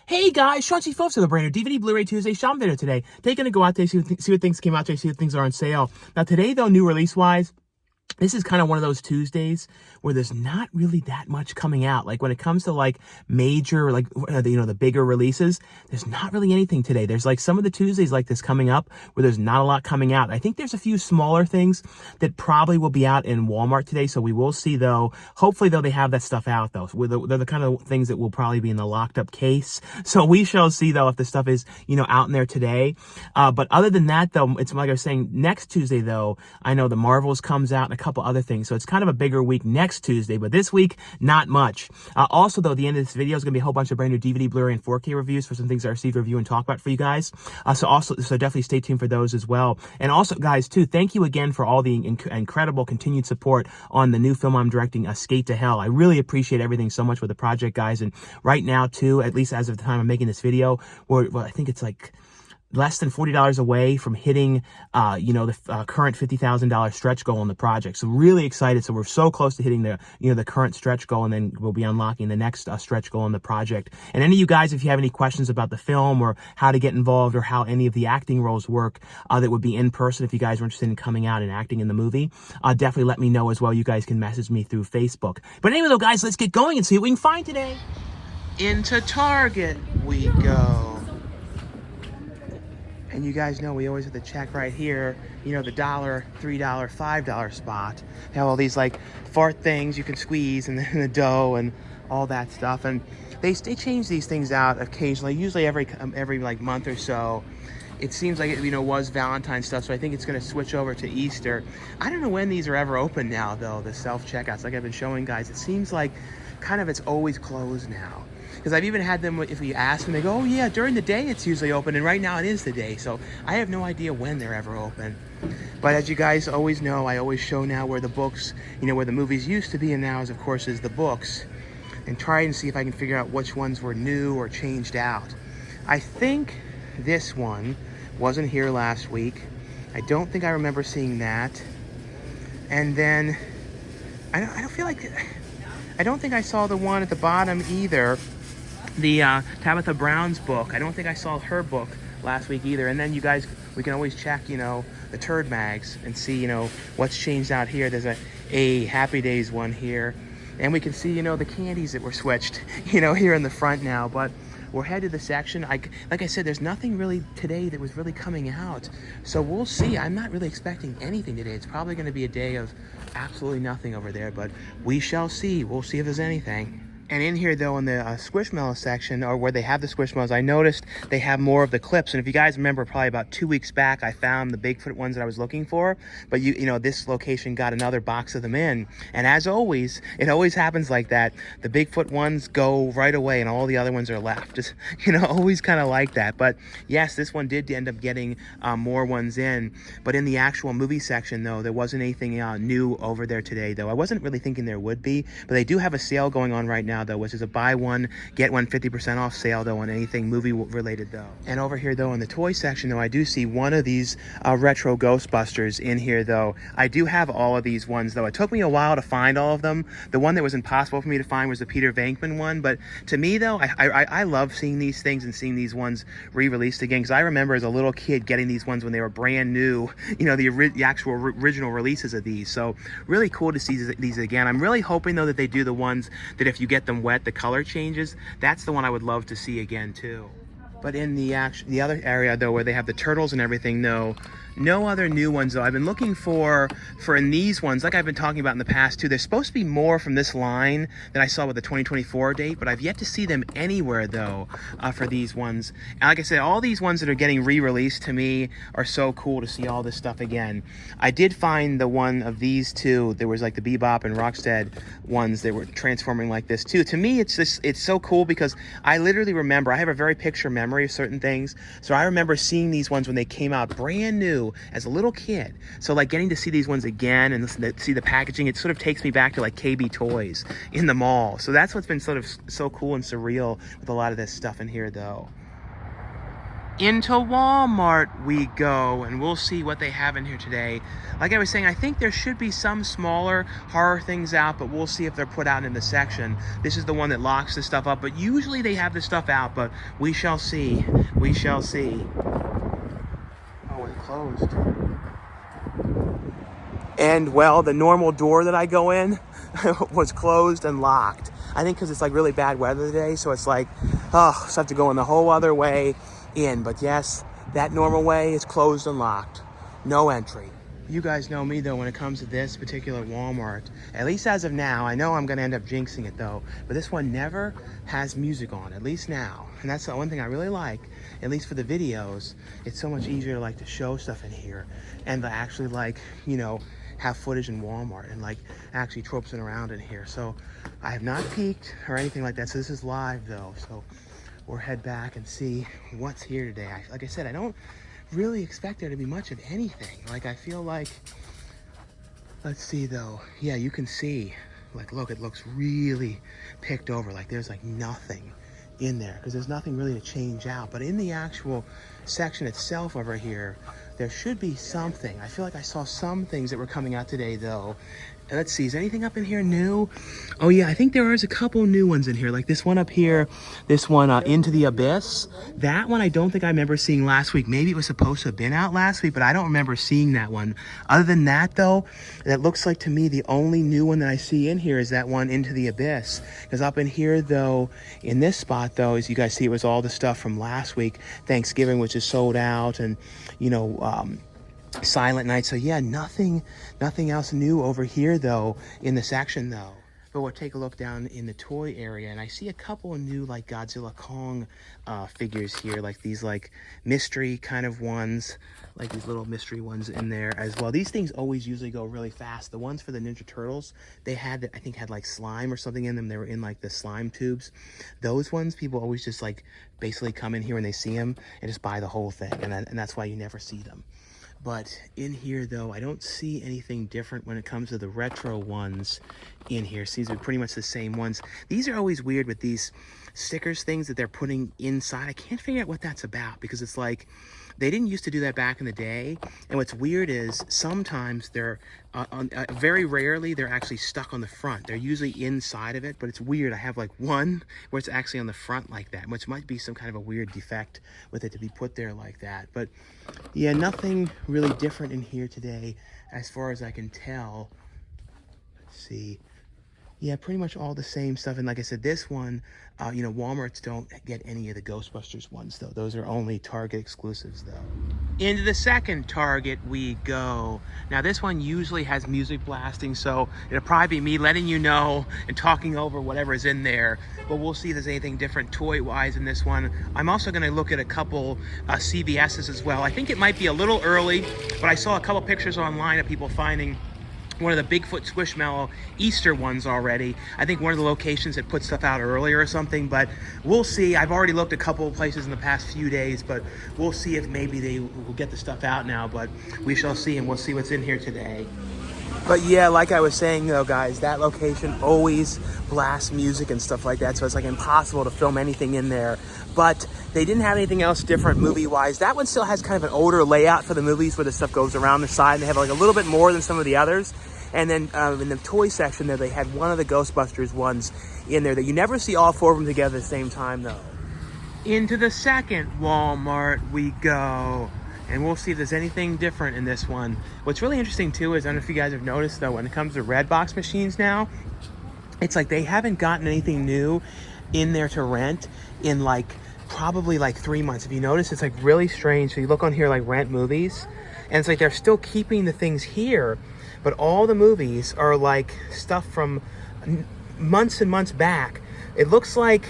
Hey guys, Sean Chief for the brand new DVD Blu-ray Tuesday shop video today. Today gonna go out there, see what things came out today, see what things are on sale. Now today though, new release-wise, this is kind of one of those Tuesdays where there's not really that much coming out. Like when it comes to like major, like, the bigger releases, there's not really anything today. There's like some of the Tuesdays like this coming up where there's not a lot coming out. I think there's a few smaller things that probably will be out in Walmart today. So we will see though. Hopefully though, they have that stuff out though. So they're the kind of things that will probably be in the locked up case. So we shall see though if the stuff is, out in there today. But other than that though, it's like I was saying, next Tuesday though, I know the Marvels comes out and a couple other things. So it's kind of a bigger week next Tuesday, but this week, not much. Also though, the end of this video is going to be a whole bunch of brand new DVD, Blu-ray, and 4K reviews for some things I received to review and talk about for you guys. So definitely stay tuned for those as well. And also guys too, thank you again for all the incredible continued support on the new film I'm directing, Skate to Hell. I really appreciate everything so much with the project, guys. And right now too, at least as of the time I'm making this video, I think it's like less than $40 away from hitting, the current $50,000 stretch goal on the project. So really excited. So we're so close to hitting the current stretch goal, and then we'll be unlocking the next stretch goal on the project. And any of you guys, if you have any questions about the film or how to get involved or how any of the acting roles work, that would be in person, if you guys are interested in coming out and acting in the movie, definitely let me know as well. You guys can message me through Facebook. But anyway though, guys, let's get going and see what we can find today. Into Target we go. And you guys know we always have to check right here, the $1, $3, $5 spot. They have all these like fart things you can squeeze and then the dough and all that stuff. And they change these things out occasionally, usually every like month or so. It seems like it, was Valentine's stuff, so I think it's going to switch over to Easter. I don't know when these are ever open now, though, the self-checkouts. Like I've been showing guys, it seems like it's always closed now. Because I've even had them, if we ask them, they go, oh yeah, during the day it's usually open, and right now it is the day. So I have no idea when they're ever open. But as you guys always know, I always show now where the books, where the movies used to be, and now, of course, is the books. And try and see if I can figure out which ones were new or changed out. I think this one wasn't here last week. I don't think I remember seeing that. And then, I don't think I saw the one at the bottom either. The Tabitha Brown's book. I don't think I saw her book last week either. And then you guys, we can always check, the turd mags and see, what's changed out here. There's a Happy Days one here. And we can see, the candies that were switched, here in the front now. But we're headed to the section. Like I said, there's nothing really today that was really coming out. So we'll see. I'm not really expecting anything today. It's probably going to be a day of absolutely nothing over there. But we shall see. We'll see if there's anything. And in here, though, in the Squishmallow section, or where they have the Squishmallows, I noticed they have more of the clips. And if you guys remember, probably about 2 weeks back, I found the Bigfoot ones that I was looking for. But, this location got another box of them in. And as always, it always happens like that. The Bigfoot ones go right away, and all the other ones are left. Just, always kind of like that. But, yes, this one did end up getting more ones in. But in the actual movie section, though, there wasn't anything new over there today, though. I wasn't really thinking there would be. But they do have a sale going on right now, though, which is a buy one get one 50% off sale, though, on anything movie related, though. And over here, though, in the toy section, though, I do see one of these retro Ghostbusters in here, though. I do have all of these ones, though. It took me a while to find all of them. The one that was impossible for me to find was the Peter Venkman one. But to me, though, I love seeing these things and seeing these ones re-released again, because I remember as a little kid getting these ones when they were brand new, the actual original releases of these. So really cool to see these again. I'm really hoping, though, that they do the ones that if you get them wet, the color changes. That's the one I would love to see again too. But in the other area, though, where they have the turtles and everything, though, no other new ones, though. I've been looking for in these ones, like I've been talking about in the past too. There's supposed to be more from this line that I saw with the 2024 date, but I've yet to see them anywhere, though, for these ones. And like I said, all these ones that are getting re-released to me are so cool to see all this stuff again. I did find the one of these two. There was like the Bebop and Rocksteady ones that were transforming like this too. To me, it's so cool because I literally remember, I have a very picture memory of certain things. So I remember seeing these ones when they came out brand new as a little kid. So like getting to see these ones again and see the packaging, it sort of takes me back to like KB Toys in the mall. So that's what's been sort of so cool and surreal with a lot of this stuff in here, though. Into Walmart we go, and we'll see what they have in here today. Like I was saying, I think there should be some smaller horror things out, but we'll see if they're put out in the section. This is the one that locks the stuff up, but usually they have the stuff out, but we shall see. We shall see. Oh, it closed. And, well, the normal door that I go in was closed and locked. I think because it's like really bad weather today, so it's like, oh, so I have to go in the whole other way in. But yes, that normal way is closed and locked. No entry. You guys know me, though, when it comes to this particular Walmart. At least as of now. I know I'm going to end up jinxing it, though. But this one never has music on, at least now. And that's the one thing I really like, at least for the videos. It's so much easier, like, to show stuff in here. And to actually, like, you know, have footage in Walmart and, like, actually tropesing around in here. So I have not peeked or anything like that. So this is live, though. So we'll head back and see what's here today. Like I said, I don't really expect there to be much of anything. Like, I feel like, let's see though. Yeah, you can see, like, look, it looks really picked over. Like there's like nothing in there because there's nothing really to change out. But in the actual section itself over here, there should be something. I feel like I saw some things that were coming out today though. Let's see, is anything up in here new? Oh yeah, I think there is a couple new ones in here, like this one up here, this one, Into the Abyss. That one I don't think I remember seeing last week. Maybe it was supposed to have been out last week, but I don't remember seeing that one. Other than that though, that looks like to me the only new one that I see in here is that one, Into the Abyss. Because up in here though, in this spot though, as you guys see, it was all the stuff from last week, Thanksgiving, which is sold out, and you know, Silent Night. So yeah, nothing else new over here though in the section though. But we'll take a look down in the toy area, and I see a couple of new like Godzilla Kong figures here, like these like mystery kind of ones, like these little mystery ones in there as well. These things always usually go really fast. The ones for the Ninja Turtles, they had, I think, had like slime or something in them. They were in like the slime tubes. Those ones, people always just like basically come in here when they see them and just buy the whole thing, and that's why you never see them. But in here, though, I don't see anything different when it comes to the retro ones in here. Seems to be pretty much the same ones. These are always weird with these stickers things that they're putting inside. I can't figure out what that's about because it's like they didn't used to do that back in the day. And what's weird is sometimes they're, very rarely, they're actually stuck on the front. They're usually inside of it, but it's weird. I have like one where it's actually on the front like that, which might be some kind of a weird defect with it to be put there like that. But yeah, nothing really different in here today as far as I can tell. Let's see. Yeah, pretty much all the same stuff. And like I said, this one, you know, Walmarts don't get any of the Ghostbusters ones, though. Those are only Target exclusives, though. Into the second Target we go. Now, this one usually has music blasting, so it'll probably be me letting you know and talking over whatever is in there. But we'll see if there's anything different toy-wise in this one. I'm also going to look at a couple CVS's as well. I think it might be a little early, but I saw a couple pictures online of people finding one of the Bigfoot Squishmallow Easter ones already. I think one of the locations had put stuff out earlier or something, but we'll see. I've already looked a couple of places in the past few days, but we'll see if maybe they will get the stuff out now, but we shall see, and we'll see what's in here today. But yeah, like I was saying though, guys, that location always blasts music and stuff like that, so it's like impossible to film anything in there. But they didn't have anything else different movie-wise. That one still has kind of an older layout for the movies where the stuff goes around the side, and they have like a little bit more than some of the others. And then in the toy section there, they had one of the Ghostbusters ones in there that you never see all four of them together at the same time though. Into the second Walmart we go. And we'll see if there's anything different in this one. What's really interesting too is, I don't know if you guys have noticed though, when it comes to Redbox machines now, it's like they haven't gotten anything new in there to rent in like probably like 3 months. If you notice, it's like really strange. So you look on here like rent movies, and it's like they're still keeping the things here, but all the movies are like stuff from months and months back. It looks like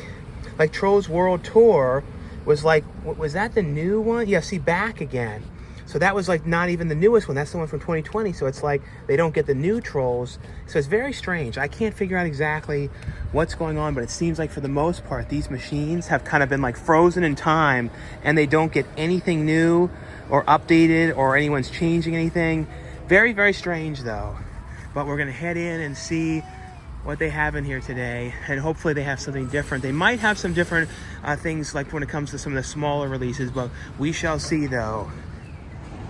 Trolls World Tour was like, was that the new one? Yeah, see, Back Again. So that was like not even the newest one. That's the one from 2020. So it's like they don't get the new Trolls. So it's very strange. I can't figure out exactly what's going on, but it seems like for the most part, these machines have kind of been like frozen in time, and they don't get anything new or updated, or anyone's changing anything. Very, very strange though. But we're gonna head in and see what they have in here today, and hopefully they have something different. They might have some different things like when it comes to some of the smaller releases, but we shall see though.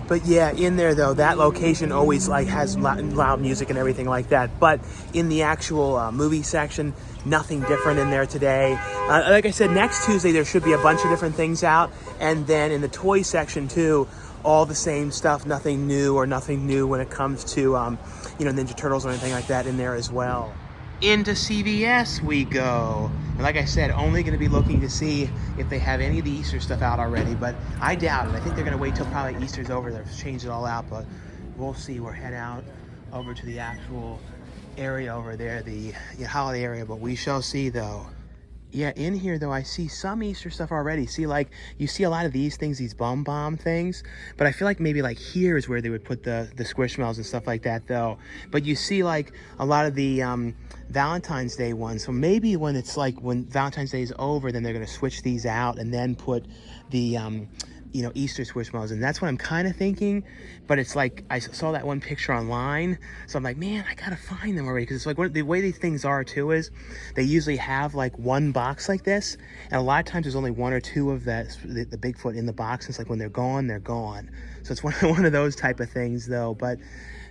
But yeah, in there though, that location always like has loud music and everything like that. But in the actual movie section, nothing different in there today. Like I said, next Tuesday there should be a bunch of different things out, and then in the toy section too, all the same stuff, nothing new when it comes to Ninja Turtles or anything like that in there as well. Into CVS we go. And like I said, only going to be looking to see if they have any of the Easter stuff out already, but I doubt it. I think they're going to wait till probably Easter's over. They've changed it all out, but we'll see. We'll head out over to the actual area over there, the holiday area, but we shall see though. Yeah, in here though, I see some Easter stuff already. See, like, you see a lot of these things, these bomb things, but I feel like maybe like here is where they would put the Squishmallows and stuff like that though. But you see like a lot of the Valentine's Day ones. So maybe when it's like when Valentine's Day is over, then they're going to switch these out and then put the Easter Squishmallows, and that's what I'm kind of thinking. But it's like I saw that one picture online, so I'm like, man, I gotta find them already, because it's like the way these things are too is they usually have like one box like this, and a lot of times there's only one or two of the Bigfoot in the box. It's like when they're gone, they're gone. So it's one of those type of things though. But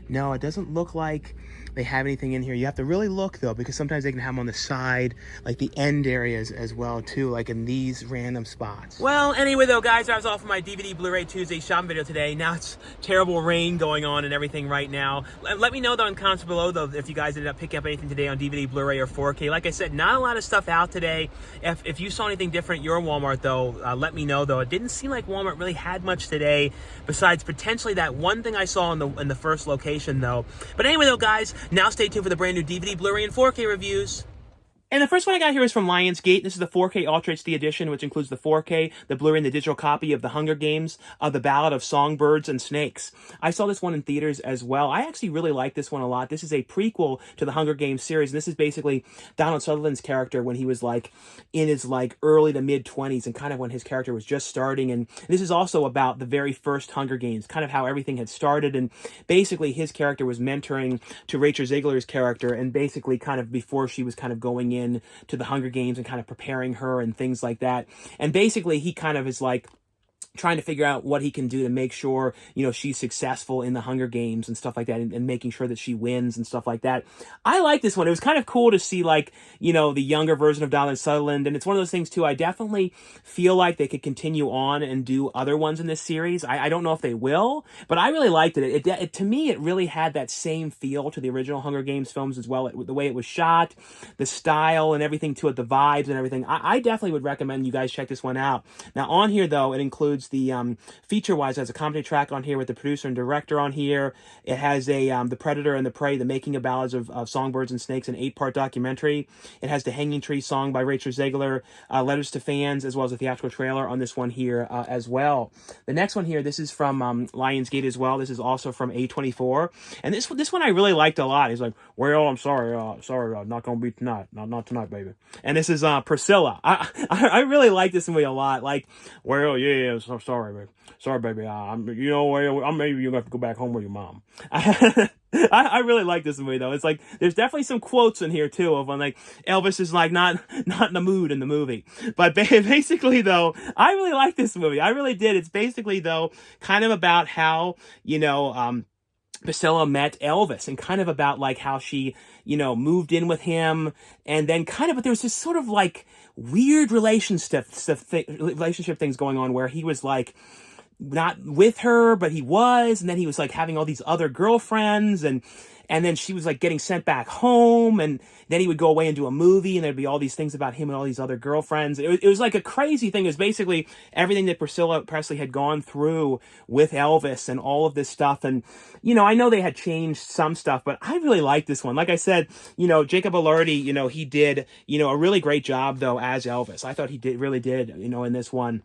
no, it doesn't look like they have anything in here. You have to really look though, because sometimes they can have them on the side, like the end areas as well too, like in these random spots. Well, anyway though, guys, I was off for my DVD Blu-ray Tuesday shopping video today. Now it's terrible rain going on and everything right now. Let me know though in comments below though if you guys ended up picking up anything today on DVD, Blu-ray, or 4K. Like I said, not a lot of stuff out today. If you saw anything different at your Walmart though, let me know though. It didn't seem like Walmart really had much today, besides potentially that one thing I saw in the first location though. But anyway though, guys, now stay tuned for the brand new DVD, Blu-ray, and 4K reviews. And the first one I got here is from Lionsgate. This is the 4K Ultra HD edition, which includes the 4K, the Blu-ray, and the digital copy of The Hunger Games, The Ballad of Songbirds and Snakes. I saw this one in theaters as well. I actually really like this one a lot. This is a prequel to the Hunger Games series. And this is basically Donald Sutherland's character when he was like in his like early to mid 20s, and kind of when his character was just starting. And this is also about the very first Hunger Games, kind of how everything had started. And basically his character was mentoring to Rachel Zegler's character, and basically kind of before she was kind of going in to the Hunger Games and kind of preparing her and things like that. And basically he kind of is like trying to figure out what he can do to make sure, she's successful in the Hunger Games and stuff like that, and making sure that she wins and stuff like that. I like this one. It was kind of cool to see, like, the younger version of Donald Sutherland, and it's one of those things, too. I definitely feel like they could continue on and do other ones in this series. I don't know if they will, but I really liked it. It to me, it really had that same feel to the original Hunger Games films as well, the way it was shot, the style and everything to it, the vibes and everything. I definitely would recommend you guys check this one out. Now, on here, though, it includes the feature-wise, has a comedy track on here with the producer and director on here. It has the Predator and the Prey, the making of ballads of Songbirds and Snakes, an 8-part documentary. It has the Hanging Tree song by Rachel Zegler, letters to fans, as well as a theatrical trailer on this one here as well. The next one here, this is from Lionsgate as well. This is also from A24, and this one I really liked a lot. He's like, well, I'm sorry, not gonna be tonight, not tonight, baby. And this is Priscilla. I really like this movie a lot. Like, well, yeah, so sorry, baby. Sorry, baby. I'm maybe you have to go back home with your mom. I really like this movie though. It's like there's definitely some quotes in here too of when like Elvis is like not in the mood in the movie. But basically though, I really like this movie. I really did. It's basically though kind of about how Priscilla met Elvis, and kind of about like how she moved in with him, and then but there was this sort of like weird relationship things going on where he was like not with her, but he was, and then he was like having all these other girlfriends, and then she was like getting sent back home, and then he would go away and do a movie, and there'd be all these things about him and all these other girlfriends. It was like a crazy thing. It was basically everything that Priscilla Presley had gone through with Elvis and all of this stuff. And, I know they had changed some stuff, but I really like this one. Like I said, Jacob Elordi, he did, a really great job though as Elvis. I thought he really did, in this one.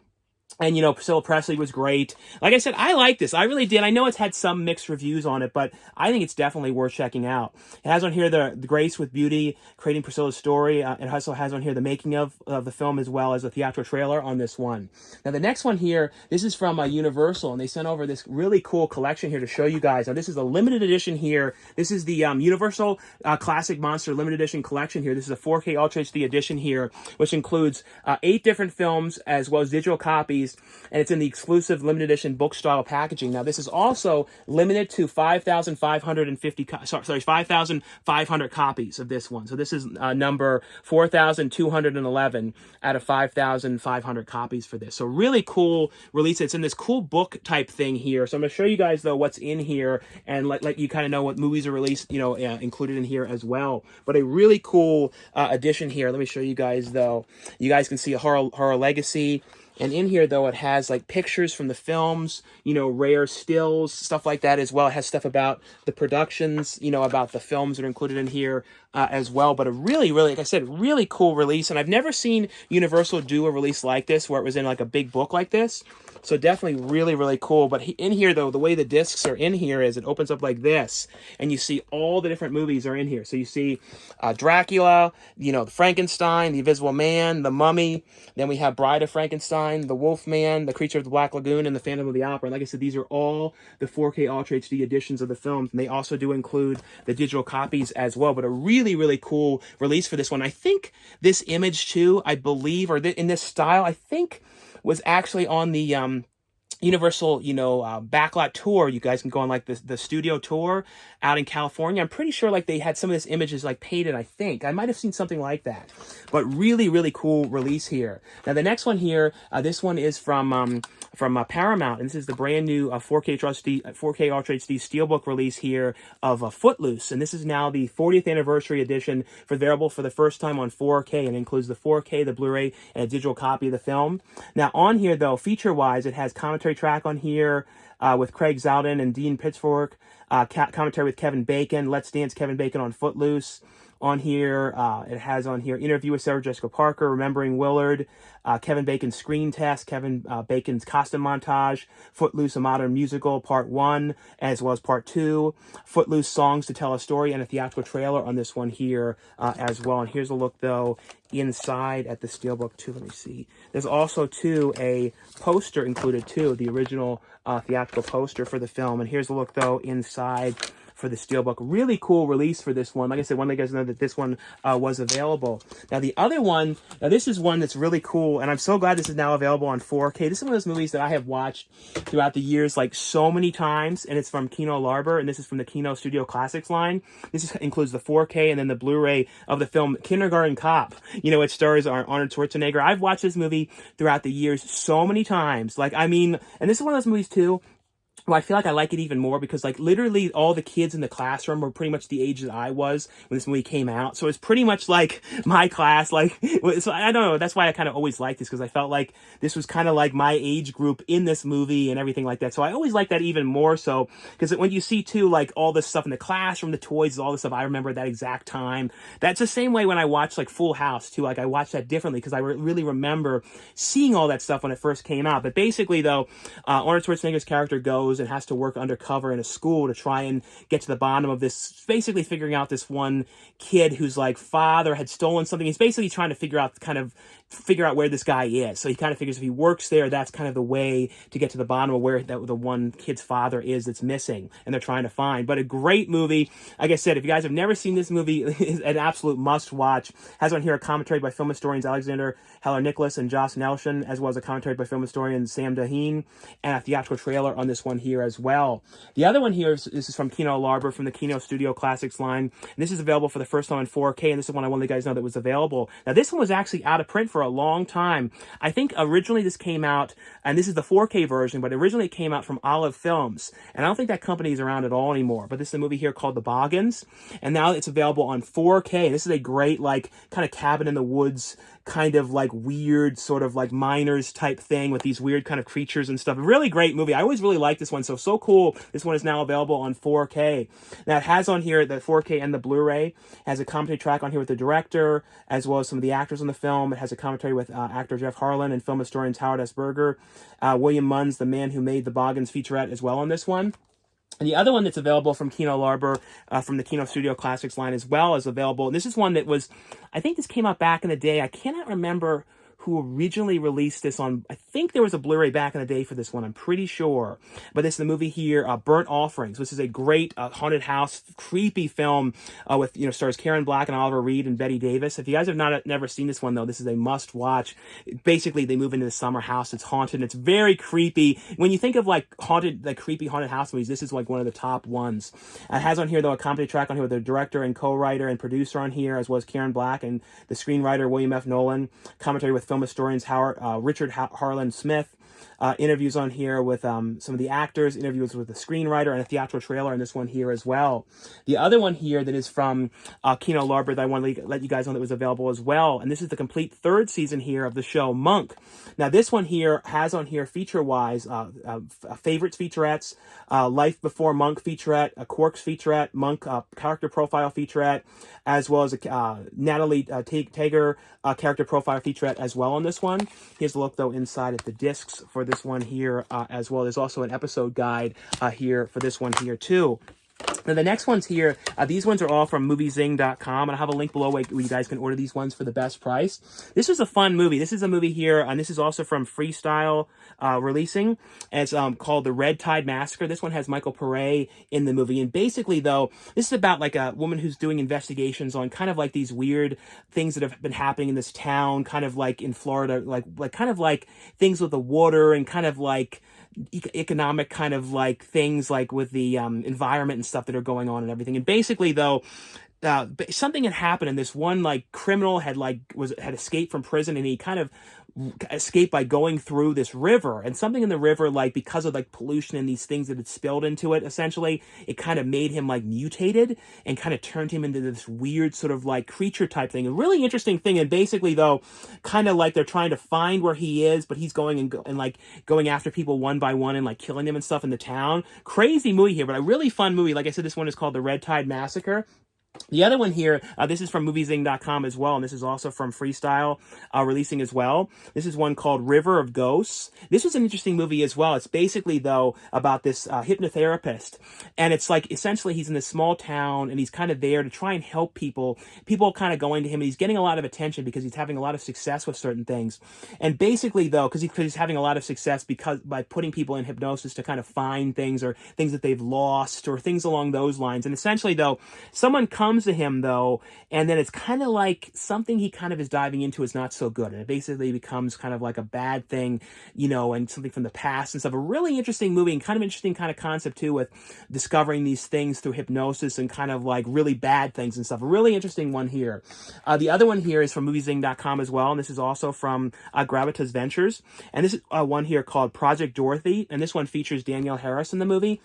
And, you know, Priscilla Presley was great. Like I said, I like this. I really did. I know it's had some mixed reviews on it, but I think it's definitely worth checking out. It has on here the Grace with Beauty, creating Priscilla's story. It also has on here the making of the film, as well as a theatrical trailer on this one. Now, the next one here, this is from Universal, and they sent over this really cool collection here to show you guys. Now, this is a limited edition here. This is the Universal Classic Monster limited edition collection here. This is a 4K Ultra HD edition here, which includes 8 different films as well as digital copies. And it's in the exclusive limited edition book style packaging. Now, this is also limited to 5,500 copies of this one. So this is number 4,211 out of 5,500 copies for this. So really cool release. It's in this cool book type thing here. So I'm going to show you guys, though, what's in here and let you kind of know what movies are released, you know, included in here as well. But a really cool edition here. Let me show you guys, though. You guys can see a horror legacy. And in here, though, it has like pictures from the films, you know, rare stills, stuff like that as well. It has stuff about the productions, you know, about the films that are included in here as well. But a really, like I said, really cool release. And I've never seen Universal do a release like this where it was in like a big book like this. So definitely really cool. But in here, though, the way the discs are in here is it opens up like this. And you see all the different movies are in here. So you see Dracula, you know, Frankenstein, The Invisible Man, The Mummy. Then we have Bride of Frankenstein, The Wolf Man, The Creature of the Black Lagoon, and The Phantom of the Opera. And like I said, these are all the 4K Ultra HD editions of the films. And they also do include the digital copies as well. But a really cool release for this one. I think this image, too, I believe, or in this style, I think was actually on the Universal, you know, backlot tour. You guys can go on like the studio tour out in California. I'm pretty sure like they had some of this images like painted, I think. I might have seen something like that. But really cool release here. Now the next one here, this one is from Paramount, and this is the brand new 4K Ultra HD Steelbook release here of Footloose. And this is now the 40th anniversary edition, available for the first time on 4K, and includes the 4K, the Blu-ray, and a digital copy of the film. Now on here, though, feature-wise, it has commentary track on here with Craig Zalden and Dean Pitchfork, commentary with Kevin Bacon, Let's Dance Kevin Bacon on Footloose. On here, it has on here interview with Sarah Jessica Parker, Remembering Willard, Kevin Bacon's screen test, Kevin Bacon's costume montage, Footloose, a modern musical, part 1, as well as part 2, Footloose, songs to tell a story, and a theatrical trailer on this one here as well. And here's a look, though, inside at the Steelbook, too. Let me see. There's also, too, a poster included, too, the original theatrical poster for the film. And here's a look, though, inside for the Steelbook. Really cool release for this one. Like I said, one of you guys know that this one was available. Now the other one, this is one that's really cool, and I'm so glad this is now available on 4K. This is one of those movies that I have watched throughout the years like so many times, and it's from Kino Lorber, and this is from the Kino Studio Classics line. This includes the 4K and then the Blu-ray of the film Kindergarten Cop, you know, it stars Arnold Schwarzenegger. I've watched this movie throughout the years so many times. Like, I mean, and this is one of those movies too, well, I feel like I like it even more because, like, literally all the kids in the classroom were pretty much the age that I was when this movie came out. So it's pretty much like my class. Like, so I don't know. That's why I kind of always liked this, because I felt like this was kind of like my age group in this movie and everything like that. So I always like that even more so, because when you see, too, like, all this stuff in the classroom, the toys, all this stuff, I remember that exact time. That's the same way when I watched, like, Full House, too. Like, I watched that differently because I really remember seeing all that stuff when it first came out. But basically, though, Arnold Schwarzenegger's character goes and has to work undercover in a school to try and get to the bottom of this, basically figuring out this one kid whose like father had stolen something. He's basically trying to figure out where this guy is. So he kind of figures if he works there, that's kind of the way to get to the bottom of where the one kid's father is that's missing, and they're trying to find. But a great movie. Like I said, if you guys have never seen this movie, it's an absolute must watch. Has on here a commentary by film historians Alexander Heller Nicholas and Joss Nelson, as well as a commentary by film historian Sam Daheen, and a theatrical trailer on this one here as well. The other one here, this is from Kino Lorber, from the Kino Studio Classics line. And this is available for the first time in 4K, and this is one I want you guys to know that was available. Now, this one was actually out of print for a long time. I think originally this came out, and this is the 4K version, but originally it came out from Olive Films. And I don't think that company is around at all anymore. But this is a movie here called The Boogens, and now it's available on 4K. This is a great, like, kind of cabin in the woods kind of like weird sort of like miners type thing with these weird kind of creatures and stuff. A really great movie. I always really liked this one. So cool. This one is now available on 4K. Now it has on here the 4K and the Blu-ray. Has a commentary track on here with the director as well as some of the actors on the film. It has a commentary with actor Jeff Harlan and film historians Howard S. Berger. William Munn's the man who made the Boogens featurette as well on this one. And the other one that's available from Kino Lorber, from the Kino Studio Classics line as well, is available. And this is one that was, I think this came out back in the day. I cannot remember who originally released this on, I think there was a Blu-ray back in the day for this one, I'm pretty sure. But this is the movie here, Burnt Offerings. This is a great haunted house, creepy film with, stars Karen Black and Oliver Reed and Betty Davis. If you guys have never seen this one, though, this is a must-watch. Basically, they move into the summer house. It's haunted, and it's very creepy. When you think of, creepy haunted house movies, this is, one of the top ones. It has on here, though, a comedy track on here with the director and co-writer and producer on here, as well as Karen Black and the screenwriter William F. Nolan. Commentary with film historians Richard Harlan Smith. Interviews on here with some of the actors, interviews with the screenwriter, and a theatrical trailer in this one here as well. The other one here that is from Kino Lorber that I want to let you guys know that was available as well, and this is the complete third season here of the show Monk. Now this one here has on here feature-wise favorites featurettes, Life Before Monk featurette, a Quarks featurette, Monk character profile featurette, as well as a Natalie Tager character profile featurette as well on this one. Here's a look though inside at the discs for this one here as well. There's also an episode guide here for this one here too. Now the next ones here, these ones are all from moviezing.com, and I'll have a link below where you guys can order these ones for the best price. This was a fun movie. This is a movie here, and this is also from Freestyle Releasing. It's called The Red Tide Massacre. This one has Michael Pare in the movie, and basically, though, this is about like a woman who's doing investigations on kind of like these weird things that have been happening in this town, kind of like in Florida, like kind of like things with the water and kind of like economic kind of like things like with the environment and stuff that are going on and everything. And basically though, something had happened, and this one like criminal had escaped from prison, and he kind of escaped by going through this river, and something in the river, like because of like pollution and these things that had spilled into it, essentially it kind of made him like mutated and kind of turned him into this weird sort of like creature type thing. A really interesting thing. And basically though, kind of like they're trying to find where he is, but he's going and like going after people one by one and like killing them and stuff in the town. Crazy movie here, but a really fun movie. Like I said, this one is called The Red Tide Massacre. The other one here, this is from moviezing.com as well, and this is also from Freestyle Releasing as well. This is one called River of Ghosts. This was an interesting movie as well. It's basically, though, about this hypnotherapist, and it's like, essentially, he's in this small town, and he's kind of there to try and help people. People kind of going to him, and he's getting a lot of attention because he's having a lot of success with certain things. And basically, though, because he's having a lot of success by putting people in hypnosis to kind of find things, or things that they've lost, or things along those lines. And essentially, though, someone comes to him though, and then it's kind of like something he kind of is diving into is not so good, and it basically becomes kind of like a bad thing, and something from the past and stuff. A really interesting movie, and kind of interesting kind of concept too, with discovering these things through hypnosis and kind of like really bad things and stuff. A really interesting one here. The other one here is from moviezing.com as well, and this is also from Gravitas Ventures, and this is one here called Project Dorothy, and this one features Danielle Harris in the movie.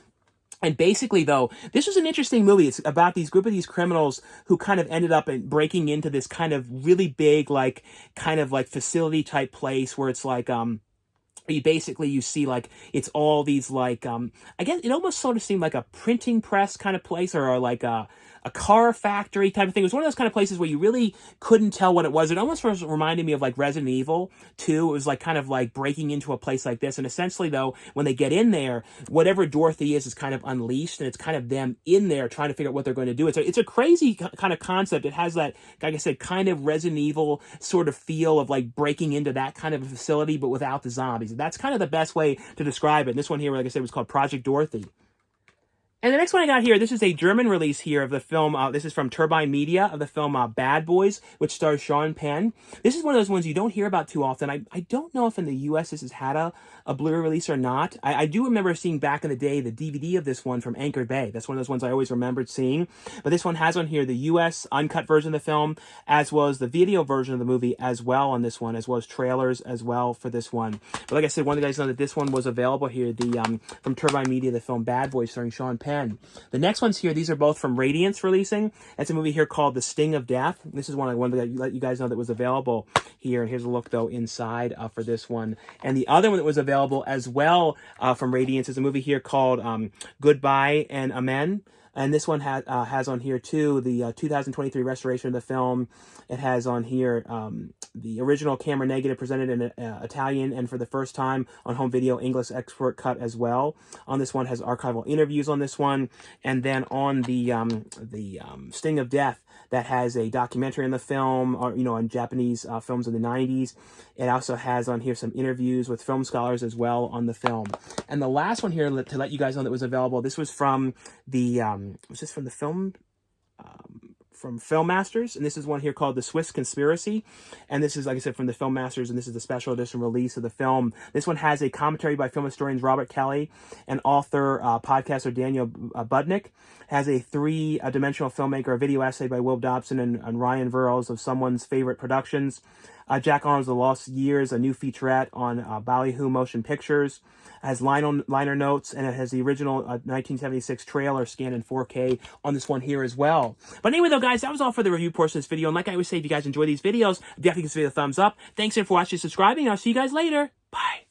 And basically, though, this was an interesting movie. It's about these group of these criminals who kind of ended up breaking into this kind of really big, like, kind of like facility type place where it's like, you see like it's all these like I guess it almost sort of seemed like a printing press kind of place, or like a car factory type of thing. It was one of those kind of places where you really couldn't tell what it was. It almost reminded me of like Resident Evil 2. It was like kind of like breaking into a place like this. And essentially though, when they get in there, whatever Dorothy is kind of unleashed, and it's kind of them in there trying to figure out what they're going to do. It's a crazy kind of concept. It has that, like I said, kind of Resident Evil sort of feel of like breaking into that kind of a facility, but without the zombies. That's kind of the best way to describe it. And this one here, like I said, was called Project Dorothy. And the next one I got here, this is a German release here of the film. This is from Turbine Media, of the film Bad Boys, which stars Sean Penn. This is one of those ones you don't hear about too often. I don't know if in the U.S. this has had a Blu-ray release or not. I do remember seeing back in the day the DVD of this one from Anchor Bay. That's one of those ones I always remembered seeing. But this one has on here the U.S. uncut version of the film, as well as the video version of the movie as well on this one, as well as trailers as well for this one. But like I said, one of the guys know that this one was available here, from Turbine Media, the film Bad Boys starring Sean Penn. Penn. The next ones here, these are both from Radiance releasing. It's a movie here called The Sting of Death. This is one I wanted to let you guys know that was available here. And here's a look, though, inside for this one. And the other one that was available as well from Radiance is a movie here called Goodbye and Amen. And this one has on here, too, the 2023 restoration of the film. It has on here the original camera negative presented in Italian and for the first time on home video, English expert cut as well. On this one has archival interviews on this one. And then on the Sting of Death, that has a documentary on the film, or, on Japanese films in the 90s. It also has on here some interviews with film scholars as well on the film. And the last one here, to let you guys know that was available, this was from the, from Film Masters, and this is one here called The Swiss Conspiracy, and this is, like I said, from the Film Masters, and this is the special edition release of the film. This one has a commentary by film historians Robert Kelly and author, podcaster Daniel Budnick. Has a three-dimensional filmmaker, a video essay by Will Dobson and Ryan Verles of someone's favorite productions. Jack Arnold's The Lost Years, a new featurette on Ballyhoo Motion Pictures. It has liner notes, and it has the original 1976 trailer scanned in 4K on this one here as well. But anyway, though, guys, that was all for the review portion of this video. And like I always say, if you guys enjoy these videos, definitely give this video a thumbs up. Thanks again for watching and subscribing. I'll see you guys later. Bye.